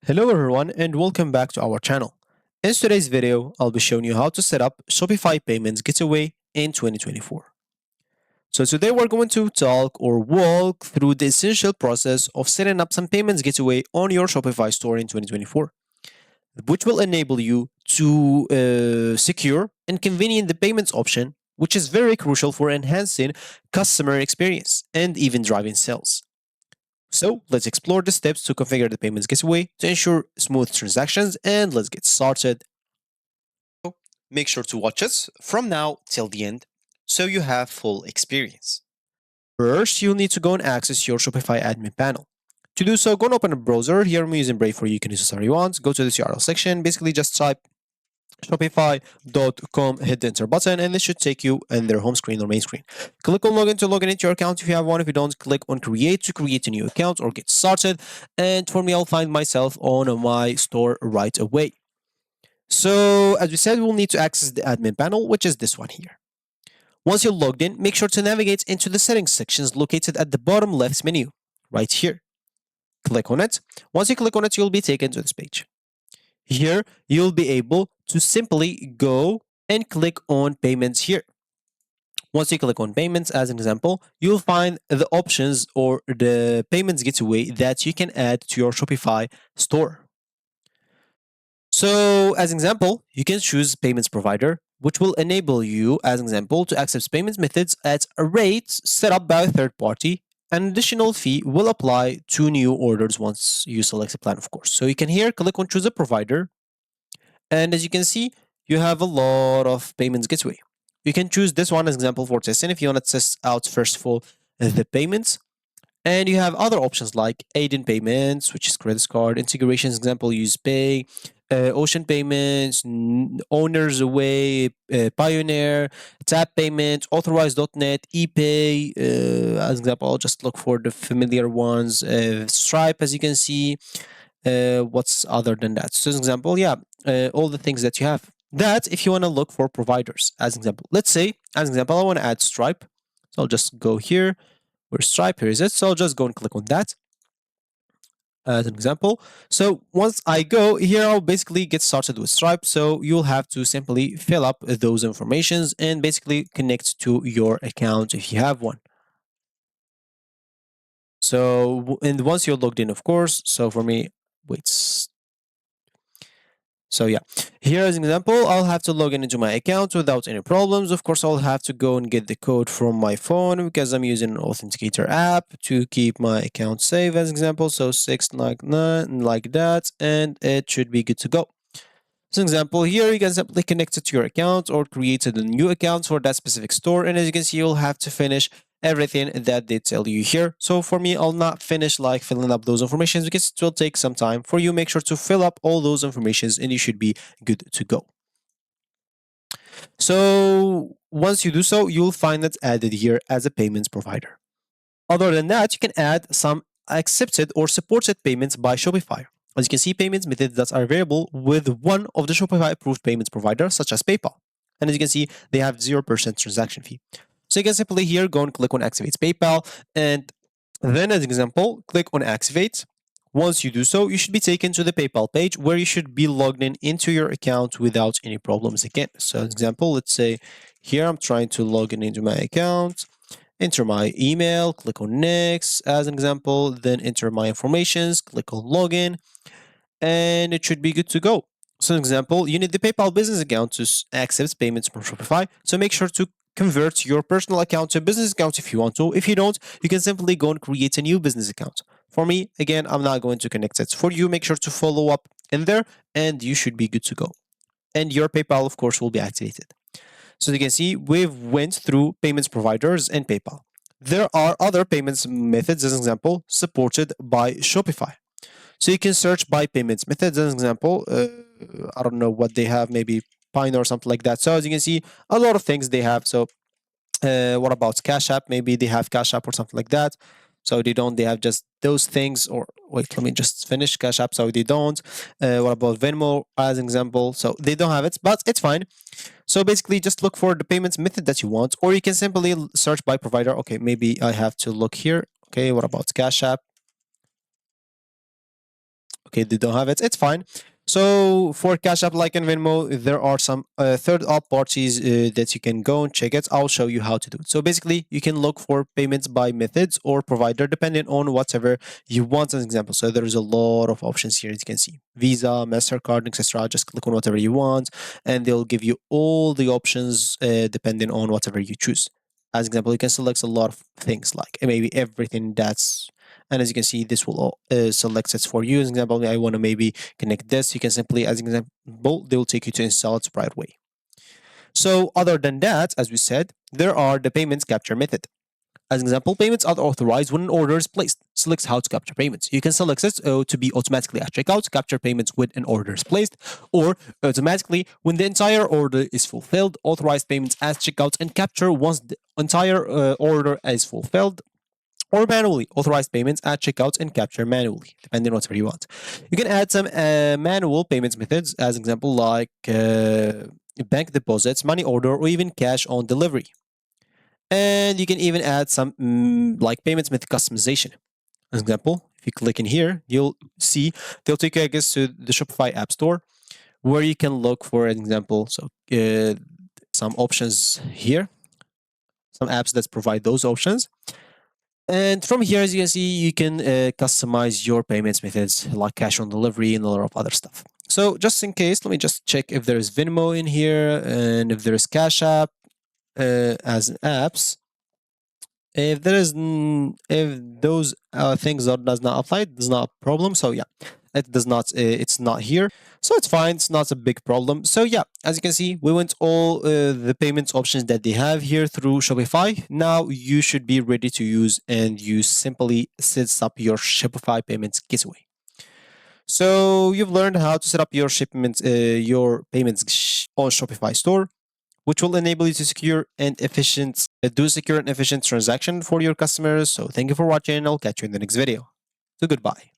Hello everyone and welcome back to our channel. In today's video, I'll be showing you how to set up Shopify Payments Gateway in 2024. So today we're going to talk or walk through the essential process of setting up some Payments Gateway on your Shopify store in 2024, which will enable you to secure and convenient the payments option, which is very crucial for enhancing customer experience and even driving sales. So let's explore the steps to configure the payments gateway to ensure smooth transactions, and let's get started. Make sure to watch us from now till the end so you have full experience. First, you'll need to go and access your Shopify admin panel. To do so, go and open a browser. Here I'm using Brave for you can use whatever you want. Go to this URL section. Basically, just type shopify.com, hit the enter button, and this should take you in their home screen or main screen. Click on login to log in into your account if you have one. If you don't, click on create to create a new account or get started. And for me, I'll find myself on my store right away. So as we said, we'll need to access the admin panel, which is this one here. Once you're logged in, make sure to navigate into the settings sections located at the bottom left menu, right here. Click on it. Once you click on it, you'll be taken to this page. Here, you'll be able to simply go and click on payments here. Once you click on payments, as an example, you'll find the options or the payments gateway that you can add to your Shopify store. So, as an example, you can choose payments provider, which will enable you, as an example, to accept payments methods at a rate set up by a third party. An additional fee will apply to new orders once you select a plan, of course. So you can here click on choose a provider. And as you can see, you have a lot of payments gateway. You can choose this one as example for testing if you want to test out first of all the payments. And you have other options like aid-in payments, which is credit card, integrations, example, use pay, ocean payments, owners away, Pioneer, tap payments, authorized.net, ePay. As example, I'll just look for the familiar ones. Stripe, as you can see. What's other than that? So, as example, yeah, all the things that you have. That if you want to look for providers, as example. Let's say, as example, I want to add Stripe. So I'll just go here. Where's Stripe? Here is it. So I'll just go and click on that as an example. So once I go here, I'll basically get started with Stripe. So you'll have to simply fill up those informations and basically connect to your account if you have one. So, and once you're logged in, of course. So for me, wait. So yeah, here as an example, I'll have to log in into my account without any problems. Of course, I'll have to go and get the code from my phone because I'm using an authenticator app to keep my account safe as an example. So 699 like that, and it should be good to go. So example here, you can simply connect it to your account or create a new account for that specific store. And as you can see, you'll have to finish everything that they tell you here. So for me, I'll not finish like filling up those informations because it will take some time. For you, make sure to fill up all those informations and you should be good to go. So once you do so, you'll find it added here as a payments provider. Other than that, you can add some accepted or supported payments by Shopify. As you can see, payments methods that are available with one of the Shopify approved payments providers, such as PayPal. And as you can see, they have 0% transaction fee. So you can simply here go and click on Activate PayPal. And then, as an example, click on Activate. Once you do so, you should be taken to the PayPal page where you should be logged in into your account without any problems again. So, as an example, let's say here I'm trying to log in into my account. Enter my email, click on next as an example, then enter my informations, click on login, and it should be good to go. So, an example, you need the PayPal business account to accept payments from Shopify. So make sure to convert your personal account to a business account if you want to. If you don't, you can simply go and create a new business account. For me, again, I'm not going to connect it. For you, make sure to follow up in there and you should be good to go. And your PayPal, of course, will be activated. So you can see we've went through payments providers and PayPal. There are other payments methods, as an example, supported by Shopify. So you can search by payments methods, as an example. I don't know what they have, maybe Pioneer or something like that. So as you can see, a lot of things they have. So what about Cash App? Maybe they have Cash App or something like that. So they don't, they have just those things. Or wait, let me just finish Cash App. So they don't. What about Venmo as an example? So they don't have it, but it's fine. So basically just look for the payments method that you want, or you can simply search by provider. Okay, maybe I have to look here. Okay, what about Cash App? Okay, they don't have it. It's fine. So for Cash App, like in Venmo, there are some third parties that you can go and check it. I'll show you how to do it. So basically, you can look for payments by methods or provider, depending on whatever you want. As an example, so there is a lot of options here, as you can see: Visa, Mastercard, etc. Just click on whatever you want, and they'll give you all the options depending on whatever you choose. As an example, you can select a lot of things, like maybe everything that's, and as you can see, this will select it for you. As an example, I want to maybe connect this. You can simply, as an example, they will take you to install it right away. So other than that, as we said, there are the payments capture method. As an example, payments are authorized when an order is placed. Select how to capture payments. You can select it to be automatically at checkout, capture payments when an order is placed, or automatically when the entire order is fulfilled, authorize payments at checkout, and capture once the entire order is fulfilled, or manually authorize payments at checkout and capture manually, depending on whatever you want. You can add some manual payments methods, as an example, like bank deposits, money order, or even cash on delivery. And you can even add some like payments method customization. As an example, if you click in here, you'll see they'll take you, I guess, to the Shopify App Store, where you can look for an example. So some options here, some apps that provide those options. And from here, as you can see, you can customize your payments methods like cash on delivery and a lot of other stuff. So just in case, let me just check if there is Venmo in here and if there is Cash App as apps. If there is, if those things are does not apply, it's not a problem. So yeah, it does not. It's not here, so it's fine. It's not a big problem. So yeah, as you can see, we went all the payments options that they have here through Shopify. Now you should be ready to use, and you simply set up your Shopify payments gateway. So you've learned how to set up your payments on Shopify store, which will enable you to do secure and efficient transaction for your customers. So thank you for watching. I'll catch you in the next video. So goodbye.